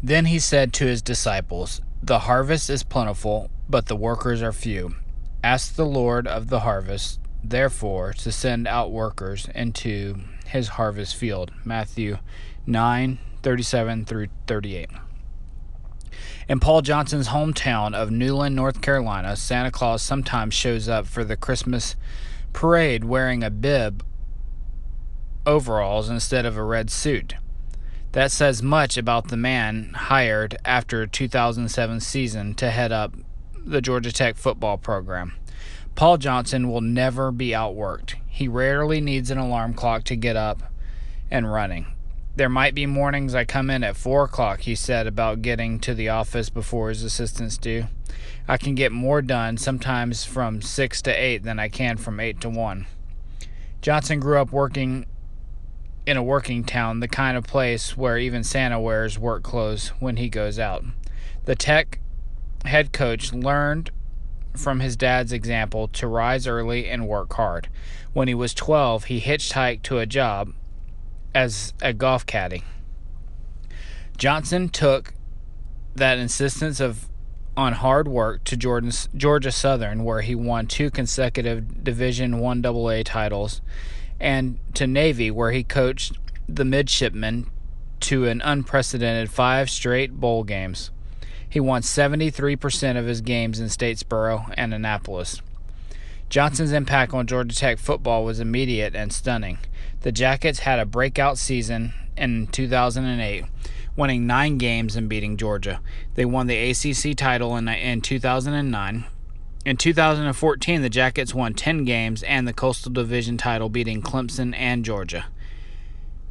Then he said to his disciples, "The harvest is plentiful, but the workers are few. Ask the Lord of the harvest, therefore, to send out workers into his harvest field." Matthew 9:37 through 38. In Paul Johnson's hometown of Newland, North Carolina, Santa Claus sometimes shows up for the Christmas parade wearing a bib overalls instead of a red suit. That says much about the man hired after 2007 season to head up the Georgia Tech football program. Paul Johnson will never be outworked. He rarely needs an alarm clock to get up and running. "There might be mornings I come in at 4 o'clock, he said about getting to the office before his assistants do. "I can get more done sometimes from 6 to 8 than I can from 8 to 1. Johnson grew up working in a working town, the kind of place where even Santa wears work clothes when he goes out. The Tech head coach learned from his dad's example to rise early and work hard. When he was 12, he hitchhiked to a job as a golf caddy. Johnson took that insistence on hard work to Georgia Southern, where he won 2 consecutive Division I AA titles, and to Navy, where he coached the midshipmen to an unprecedented 5 straight bowl games. He won 73% of his games in Statesboro and Annapolis. Johnson's impact on Georgia Tech football was immediate and stunning. The Jackets had a breakout season in 2008, winning 9 games and beating Georgia. They won the ACC title in 2009. In 2014, the Jackets won 10 games and the Coastal Division title, beating Clemson and Georgia.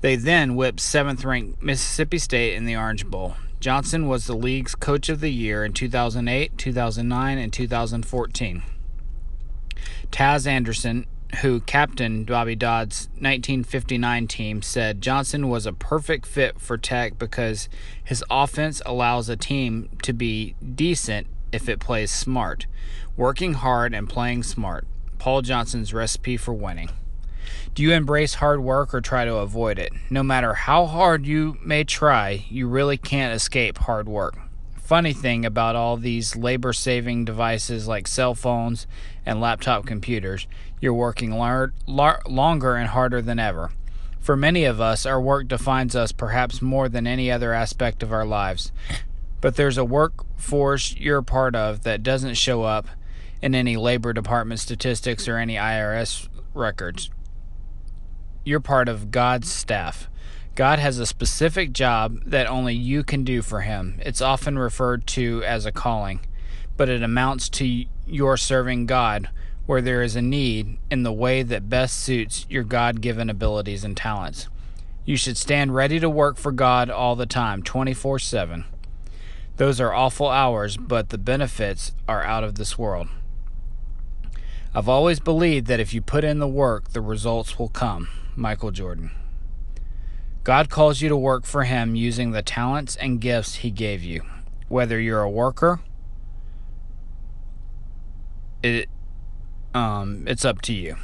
They then whipped 7th-ranked Mississippi State in the Orange Bowl. Johnson was the league's Coach of the Year in 2008, 2009, and 2014. Taz Anderson, who captained Bobby Dodd's 1959 team, said Johnson was a perfect fit for Tech because his offense allows a team to be decent if it plays smart. Working hard and playing smart. Paul Johnson's recipe for winning. Do you embrace hard work or try to avoid it? No matter how hard you may try, you really can't escape hard work. Funny thing about all these labor-saving devices like cell phones and laptop computers, you're working longer and harder than ever. For many of us, our work defines us perhaps more than any other aspect of our lives. But there's a workforce you're a part of that doesn't show up in any Labor Department statistics or any IRS records. You're part of God's staff. God has a specific job that only you can do for him. It's often referred to as a calling, but it amounts to your serving God where there is a need in the way that best suits your God-given abilities and talents. You should stand ready to work for God all the time, 24/7. Those are awful hours, but the benefits are out of this world. I've always believed that if you put in the work, the results will come. Michael Jordan. God calls you to work for him using the talents and gifts he gave you. Whether you're a worker, it's up to you.